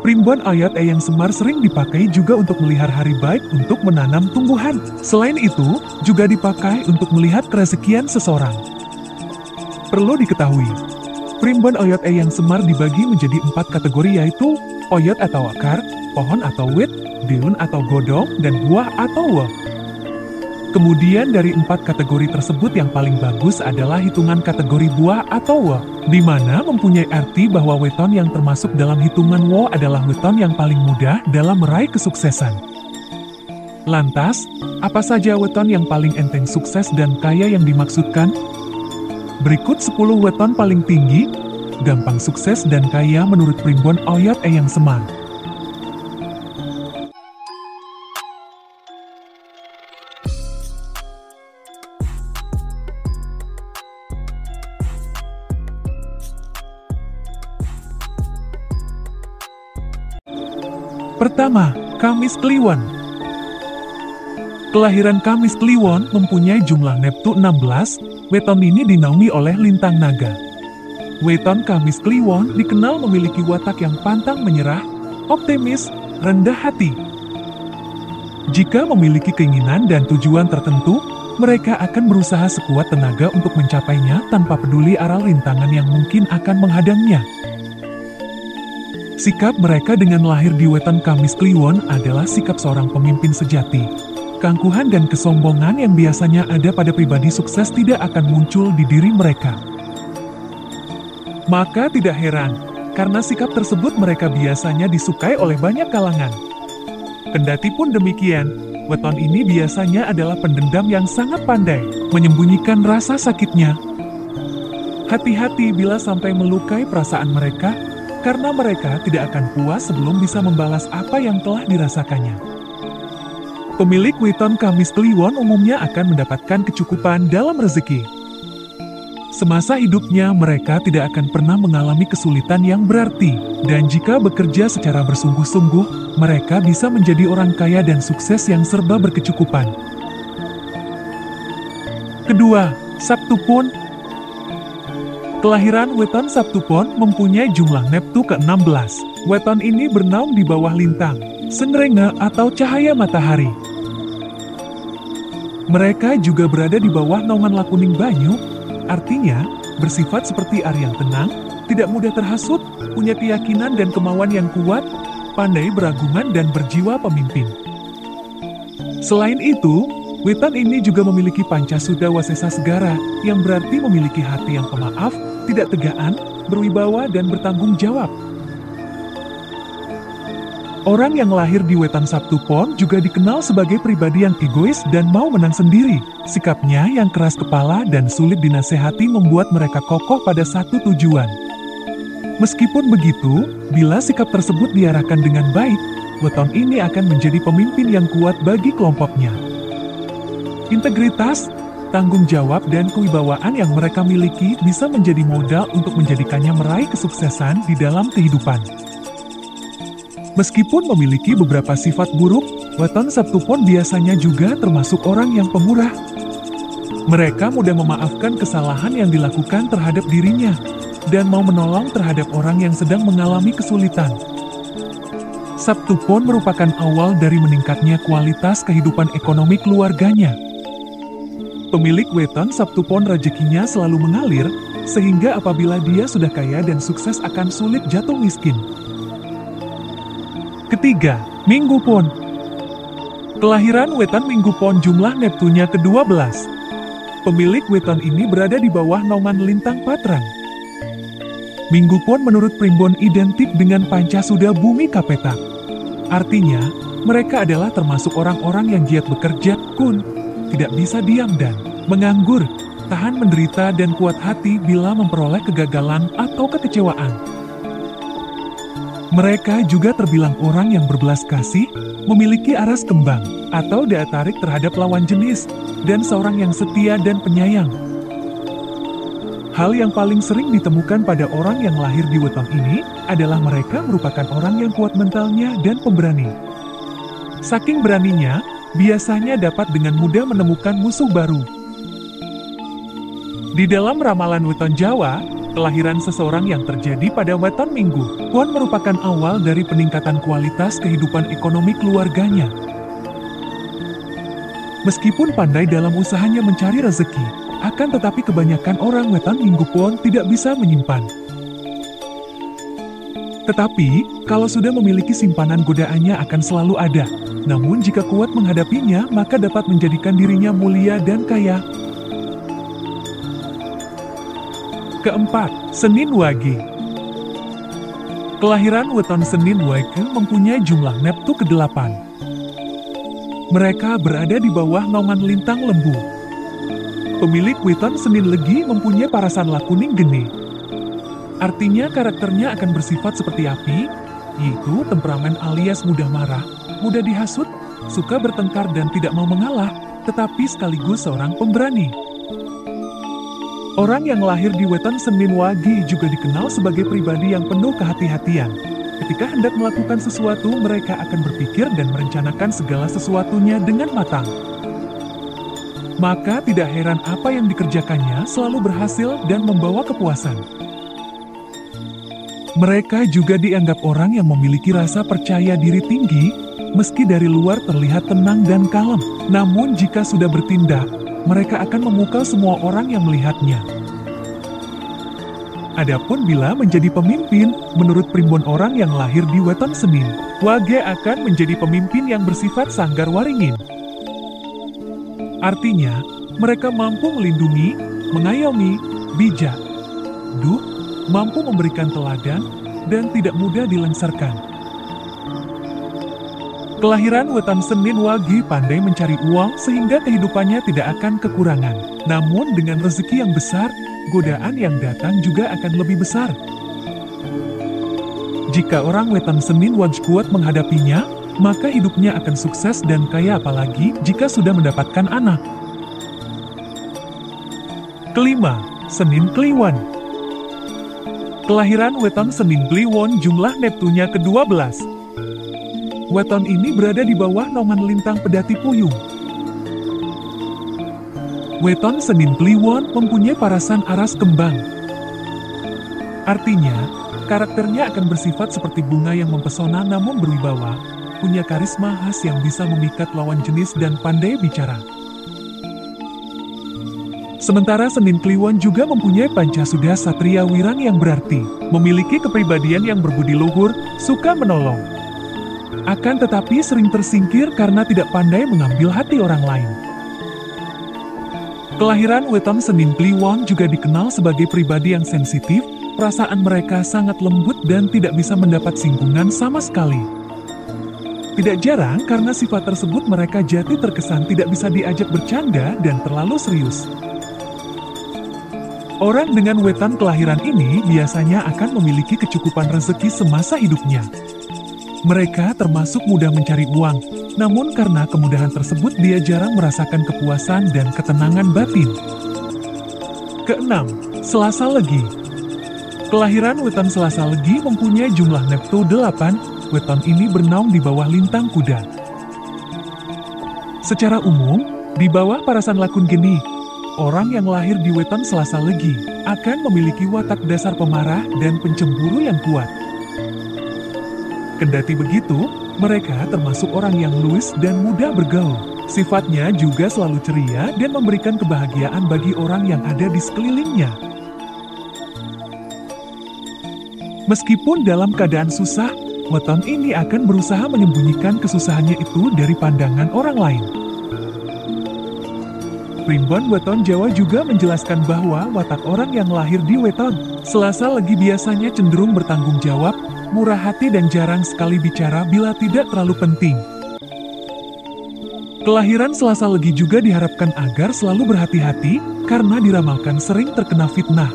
Primbon Oyot Eyang Semar sering dipakai juga untuk melihat hari baik untuk menanam tumbuhan. Selain itu, juga dipakai untuk melihat kerezekian seseorang. Perlu diketahui, Primbon Oyot Eyang Semar dibagi menjadi 4 kategori yaitu oyot atau akar, pohon atau wit, daun atau godong, dan buah atau woh. Kemudian dari 4 kategori tersebut yang paling bagus adalah hitungan kategori buah atau woh, di mana mempunyai arti bahwa weton yang termasuk dalam hitungan woh adalah weton yang paling mudah dalam meraih kesuksesan. Lantas, apa saja weton yang paling enteng sukses dan kaya yang dimaksudkan? Berikut 10 weton paling tinggi, gampang sukses dan kaya menurut Primbon Oyot Eyang Semar. Pertama, Kamis Kliwon. Kelahiran Kamis Kliwon mempunyai jumlah neptu 16, weton ini dinaungi oleh lintang naga. Weton Kamis Kliwon dikenal memiliki watak yang pantang menyerah, optimis, rendah hati. Jika memiliki keinginan dan tujuan tertentu, mereka akan berusaha sekuat tenaga untuk mencapainya tanpa peduli arah rintangan yang mungkin akan menghadangnya. Sikap mereka dengan lahir di weton Kamis Kliwon adalah sikap seorang pemimpin sejati. Keangkuhan dan kesombongan yang biasanya ada pada pribadi sukses tidak akan muncul di diri mereka. Maka tidak heran, karena sikap tersebut mereka biasanya disukai oleh banyak kalangan. Kendati pun demikian, weton ini biasanya adalah pendendam yang sangat pandai menyembunyikan rasa sakitnya. Hati-hati bila sampai melukai perasaan mereka, karena mereka tidak akan puas sebelum bisa membalas apa yang telah dirasakannya. Pemilik weton Kamis Kliwon umumnya akan mendapatkan kecukupan dalam rezeki. Semasa hidupnya mereka tidak akan pernah mengalami kesulitan yang berarti, dan jika bekerja secara bersungguh-sungguh, mereka bisa menjadi orang kaya dan sukses yang serba berkecukupan. Kedua, Sabtu Pon. Kelahiran weton Sabtu Pon mempunyai jumlah neptu ke-16. Weton ini bernaung di bawah lintang, Sengrenga atau cahaya matahari. Mereka juga berada di bawah naungan Lakuning Banyu, artinya bersifat seperti air yang tenang, tidak mudah terhasut, punya keyakinan dan kemauan yang kuat, pandai beragungan dan berjiwa pemimpin. Selain itu, weton ini juga memiliki Pancasuda Wasesa Segara, yang berarti memiliki hati yang pemaaf, tidak tegaan, berwibawa dan bertanggung jawab. Orang yang lahir di weton Sabtu Pon juga dikenal sebagai pribadi yang egois dan mau menang sendiri. Sikapnya yang keras kepala dan sulit dinasehati membuat mereka kokoh pada satu tujuan. Meskipun begitu, bila sikap tersebut diarahkan dengan baik, weton ini akan menjadi pemimpin yang kuat bagi kelompoknya. Integritas, tanggung jawab, dan kewibawaan yang mereka miliki bisa menjadi modal untuk menjadikannya meraih kesuksesan di dalam kehidupan. Meskipun memiliki beberapa sifat buruk, weton Sabtu Pon biasanya juga termasuk orang yang pemurah. Mereka mudah memaafkan kesalahan yang dilakukan terhadap dirinya, dan mau menolong terhadap orang yang sedang mengalami kesulitan. Sabtu Pon merupakan awal dari meningkatnya kualitas kehidupan ekonomi keluarganya. Pemilik weton Sabtu Pon rezekinya selalu mengalir, sehingga apabila dia sudah kaya dan sukses akan sulit jatuh miskin. Ketiga, Minggu Pon. Kelahiran weton Minggu Pon jumlah neptunya ke-12. Pemilik weton ini berada di bawah naungan lintang Patrang. Minggu Pon menurut Primbon identik dengan Pancasuda Bumi Kapetak. Artinya, mereka adalah termasuk orang-orang yang giat bekerja, tidak bisa diam dan menganggur, tahan menderita dan kuat hati bila memperoleh kegagalan atau kekecewaan. Mereka juga terbilang orang yang berbelas kasih, memiliki aras kembang, atau daya tarik terhadap lawan jenis, dan seorang yang setia dan penyayang. Hal yang paling sering ditemukan pada orang yang lahir di weton ini adalah mereka merupakan orang yang kuat mentalnya dan pemberani. Saking beraninya, biasanya dapat dengan mudah menemukan musuh baru. Di dalam ramalan weton Jawa, Kelahiran seseorang yang terjadi pada weton Minggu Pon merupakan awal dari peningkatan kualitas kehidupan ekonomi keluarganya. Meskipun pandai dalam usahanya mencari rezeki, akan tetapi kebanyakan orang weton Minggu Pon tidak bisa menyimpan. Tetapi, kalau sudah memiliki simpanan godaannya akan selalu ada. Namun jika kuat menghadapinya, maka dapat menjadikan dirinya mulia dan kaya. Keempat, Senin Wage. Kelahiran weton Senin Wage mempunyai jumlah neptu ke-8. Mereka berada di bawah naungan lintang lembu. Pemilik weton Senin Legi mempunyai parasan lakuning geni. Artinya karakternya akan bersifat seperti api, yaitu temperamen alias mudah marah, mudah dihasut, suka bertengkar dan tidak mau mengalah, tetapi sekaligus seorang pemberani. Orang yang lahir di weton Senin Wage juga dikenal sebagai pribadi yang penuh kehati-hatian. Ketika hendak melakukan sesuatu, mereka akan berpikir dan merencanakan segala sesuatunya dengan matang. Maka tidak heran apa yang dikerjakannya selalu berhasil dan membawa kepuasan. Mereka juga dianggap orang yang memiliki rasa percaya diri tinggi, meski dari luar terlihat tenang dan kalem. Namun jika sudah bertindak, mereka akan memukau semua orang yang melihatnya. Adapun bila menjadi pemimpin, menurut primbon orang yang lahir di weton Senin, Wage akan menjadi pemimpin yang bersifat sanggar waringin. Artinya, mereka mampu melindungi, mengayomi, bijak, mampu memberikan teladan, dan tidak mudah dilengsarkan. Kelahiran weton Senin Wage pandai mencari uang sehingga kehidupannya tidak akan kekurangan. Namun dengan rezeki yang besar, godaan yang datang juga akan lebih besar. Jika orang weton Senin Wage kuat menghadapinya, maka hidupnya akan sukses dan kaya, apalagi jika sudah mendapatkan anak. Kelima, Senin Kliwon. Kelahiran weton Senin Kliwon jumlah neptunya ke-12. Weton ini berada di bawah naungan lintang Pedati Puyung. Weton Senin Kliwon mempunyai parasan aras kembang. Artinya, karakternya akan bersifat seperti bunga yang mempesona namun berwibawa, punya karisma khas yang bisa memikat lawan jenis dan pandai bicara. Sementara Senin Kliwon juga mempunyai pancasuda satria wirang yang berarti memiliki kepribadian yang berbudi luhur, suka menolong. Akan tetapi sering tersingkir karena tidak pandai mengambil hati orang lain. Kelahiran weton Senin Kliwon juga dikenal sebagai pribadi yang sensitif, perasaan mereka sangat lembut dan tidak bisa mendapat singgungan sama sekali. Tidak jarang karena sifat tersebut mereka jati terkesan tidak bisa diajak bercanda dan terlalu serius. Orang dengan weton kelahiran ini biasanya akan memiliki kecukupan rezeki semasa hidupnya. Mereka termasuk mudah mencari uang, namun karena kemudahan tersebut dia jarang merasakan kepuasan dan ketenangan batin. Keenam, Selasa Legi. Kelahiran weton Selasa Legi mempunyai jumlah neptu 8, weton ini bernaung di bawah lintang kuda. Secara umum, di bawah parasan lakun geni, orang yang lahir di weton Selasa Legi akan memiliki watak dasar pemarah dan pencemburu yang kuat. Kendati begitu, mereka termasuk orang yang luwes dan mudah bergaul. Sifatnya juga selalu ceria dan memberikan kebahagiaan bagi orang yang ada di sekelilingnya. Meskipun dalam keadaan susah, weton ini akan berusaha menyembunyikan kesusahannya itu dari pandangan orang lain. Primbon weton Jawa juga menjelaskan bahwa watak orang yang lahir di weton Selasa Legi biasanya cenderung bertanggung jawab, murah hati dan jarang sekali bicara bila tidak terlalu penting. Kelahiran Selasa Legi juga diharapkan agar selalu berhati-hati karena diramalkan sering terkena fitnah.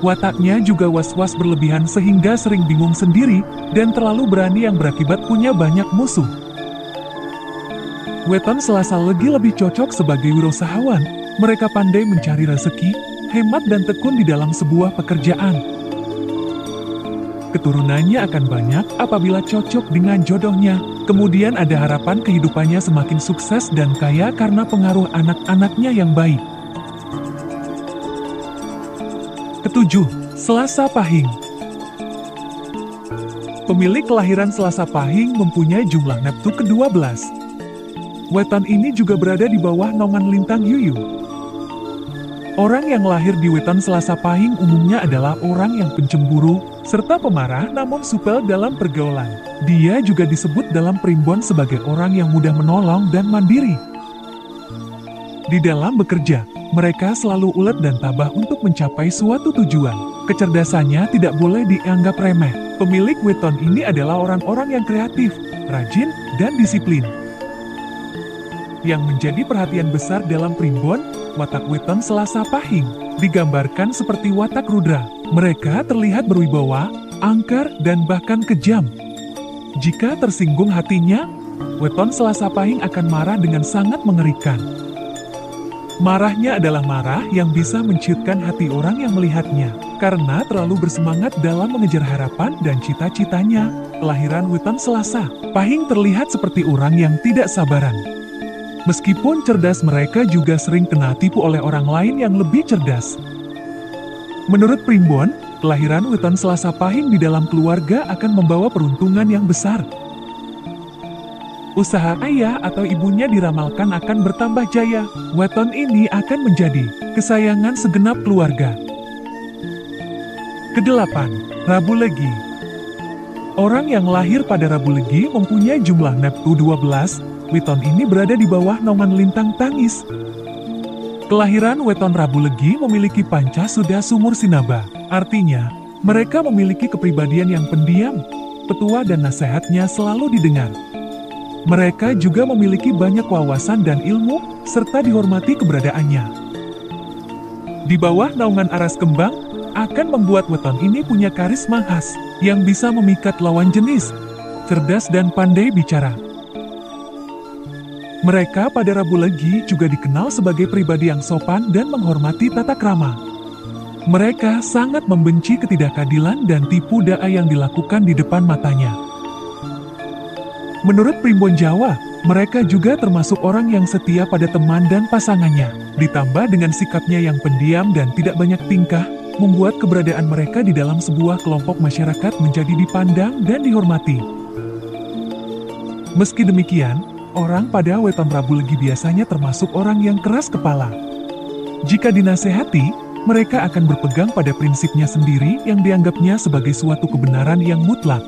Wataknya juga was-was berlebihan sehingga sering bingung sendiri dan terlalu berani yang berakibat punya banyak musuh. Weton Selasa Legi lebih cocok sebagai wirausahawan. Mereka pandai mencari rezeki, hemat dan tekun di dalam sebuah pekerjaan. Keturunannya akan banyak apabila cocok dengan jodohnya. Kemudian ada harapan kehidupannya semakin sukses dan kaya karena pengaruh anak-anaknya yang baik. 7. Selasa Pahing. Pemilik kelahiran Selasa Pahing mempunyai jumlah neptu ke-12. Weton ini juga berada di bawah naungan lintang Yuyu. Orang yang lahir di weton Selasa Pahing umumnya adalah orang yang pencemburu, serta pemarah namun supel dalam pergaulan. Dia juga disebut dalam primbon sebagai orang yang mudah menolong dan mandiri. Di dalam bekerja, mereka selalu ulet dan tabah untuk mencapai suatu tujuan. Kecerdasannya tidak boleh dianggap remeh. Pemilik weton ini adalah orang-orang yang kreatif, rajin, dan disiplin. Yang menjadi perhatian besar dalam primbon, watak weton Selasa Pahing digambarkan seperti watak rudra. Mereka terlihat berwibawa, angker, dan bahkan kejam. Jika tersinggung hatinya, weton Selasa Pahing akan marah dengan sangat mengerikan. Marahnya adalah marah yang bisa menciutkan hati orang yang melihatnya. Karena terlalu bersemangat dalam mengejar harapan dan cita-citanya, kelahiran weton Selasa Pahing terlihat seperti orang yang tidak sabaran. Meskipun cerdas, mereka juga sering kena tipu oleh orang lain yang lebih cerdas. Menurut primbon, kelahiran weton Selasa Pahing di dalam keluarga akan membawa peruntungan yang besar. Usaha ayah atau ibunya diramalkan akan bertambah jaya. Weton ini akan menjadi kesayangan segenap keluarga. Kedelapan, Rabu Legi. Orang yang lahir pada Rabu Legi mempunyai jumlah neptu 12. Weton ini berada di bawah naungan lintang Tangis. Kelahiran weton Rabu Legi memiliki panca suda sumur sinaba. Artinya, mereka memiliki kepribadian yang pendiam, petua dan nasihatnya selalu didengar. Mereka juga memiliki banyak wawasan dan ilmu, serta dihormati keberadaannya. Di bawah naungan aras kembang, akan membuat weton ini punya karisma khas, yang bisa memikat lawan jenis, cerdas dan pandai bicara. Mereka pada Rabu Legi juga dikenal sebagai pribadi yang sopan dan menghormati tata krama. Mereka sangat membenci ketidakadilan dan tipu daya yang dilakukan di depan matanya. Menurut primbon Jawa, mereka juga termasuk orang yang setia pada teman dan pasangannya. Ditambah dengan sikapnya yang pendiam dan tidak banyak tingkah, membuat keberadaan mereka di dalam sebuah kelompok masyarakat menjadi dipandang dan dihormati. Meski demikian, orang pada weton Rabu Legi biasanya termasuk orang yang keras kepala. Jika dinasehati, mereka akan berpegang pada prinsipnya sendiri yang dianggapnya sebagai suatu kebenaran yang mutlak.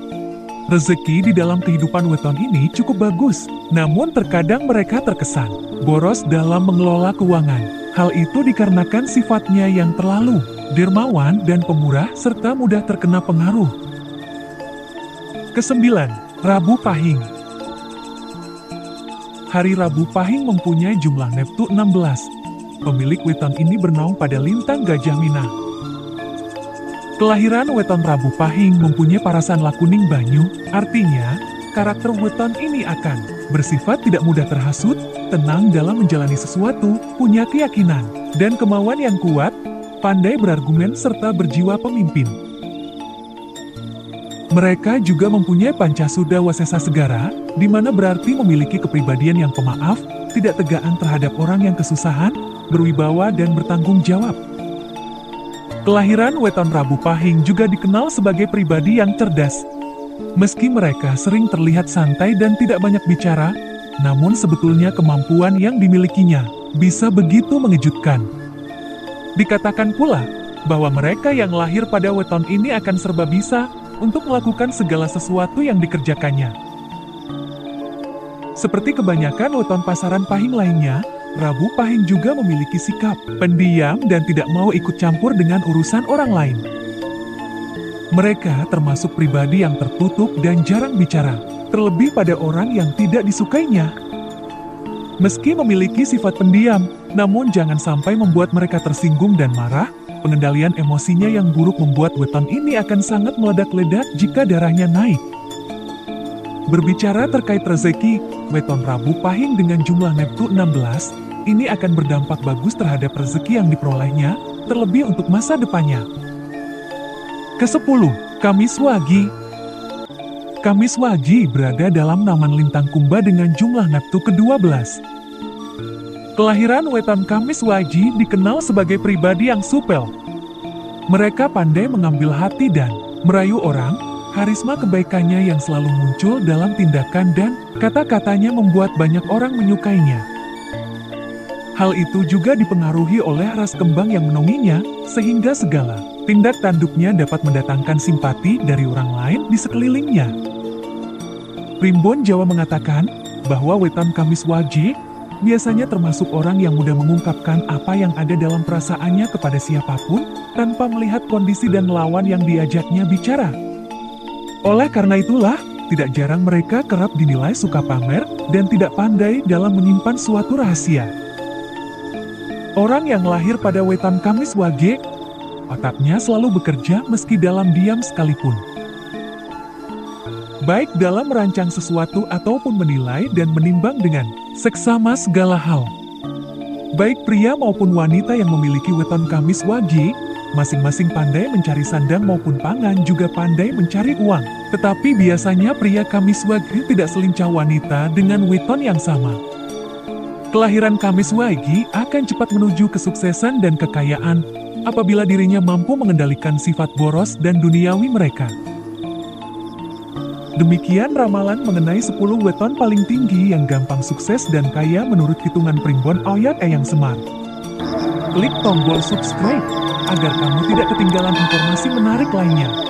Rezeki di dalam kehidupan weton ini cukup bagus, namun terkadang mereka terkesan boros dalam mengelola keuangan. Hal itu dikarenakan sifatnya yang terlalu dermawan dan pemurah serta mudah terkena pengaruh. Kesembilan, Rabu Pahing. Hari Rabu Pahing mempunyai jumlah neptu 16. Pemilik weton ini bernaung pada lintang Gajah Mina. Kelahiran weton Rabu Pahing mempunyai parasan lakuning banyu, artinya karakter weton ini akan bersifat tidak mudah terhasut, tenang dalam menjalani sesuatu, punya keyakinan dan kemauan yang kuat, pandai berargumen serta berjiwa pemimpin. Mereka juga mempunyai panca suda wasesa segara, di mana berarti memiliki kepribadian yang pemaaf, tidak tegaan terhadap orang yang kesusahan, berwibawa dan bertanggung jawab. Kelahiran weton Rabu Pahing juga dikenal sebagai pribadi yang cerdas. Meski mereka sering terlihat santai dan tidak banyak bicara, namun sebetulnya kemampuan yang dimilikinya bisa begitu mengejutkan. Dikatakan pula bahwa mereka yang lahir pada weton ini akan serba bisa untuk melakukan segala sesuatu yang dikerjakannya. Seperti kebanyakan weton pasaran Pahing lainnya, Rabu Pahing juga memiliki sikap pendiam dan tidak mau ikut campur dengan urusan orang lain. Mereka termasuk pribadi yang tertutup dan jarang bicara, terlebih pada orang yang tidak disukainya. Meski memiliki sifat pendiam, namun jangan sampai membuat mereka tersinggung dan marah. Pengendalian emosinya yang buruk membuat weton ini akan sangat meledak-ledak jika darahnya naik. Berbicara terkait rezeki, weton Rabu Pahing dengan jumlah neptu 16, ini akan berdampak bagus terhadap rezeki yang diperolehnya, terlebih untuk masa depannya. Ke-10, Kamis Wagi. Kamis Wagi berada dalam naungan lintang Kumba dengan jumlah neptu ke-12. Kelahiran weton Kamis Wagi dikenal sebagai pribadi yang supel. Mereka pandai mengambil hati dan merayu orang. Karisma kebaikannya yang selalu muncul dalam tindakan dan kata-katanya membuat banyak orang menyukainya. Hal itu juga dipengaruhi oleh ras kembang yang menaunginya, sehingga segala tindak tanduknya dapat mendatangkan simpati dari orang lain di sekelilingnya. Primbon Jawa mengatakan bahwa Weton Kamiswaji biasanya termasuk orang yang mudah mengungkapkan apa yang ada dalam perasaannya kepada siapapun, tanpa melihat kondisi dan lawan yang diajaknya bicara. Oleh karena itulah, tidak jarang mereka kerap dinilai suka pamer dan tidak pandai dalam menyimpan suatu rahasia. Orang yang lahir pada Weton Kamiswage, otaknya selalu bekerja meski dalam diam sekalipun. Baik dalam merancang sesuatu ataupun menilai dan menimbang dengan seksama segala hal. Baik pria maupun wanita yang memiliki Weton Kamiswage, masing-masing pandai mencari sandang maupun pangan, juga pandai mencari uang. Tetapi biasanya pria Kamiswage tidak selincah wanita dengan weton yang sama. Kelahiran Kamiswage akan cepat menuju kesuksesan dan kekayaan apabila dirinya mampu mengendalikan sifat boros dan duniawi mereka. Demikian ramalan mengenai 10 weton paling tinggi yang gampang sukses dan kaya menurut hitungan Primbon Oyot Eyang Semar. Klik tombol subscribe agar kamu tidak ketinggalan informasi menarik lainnya.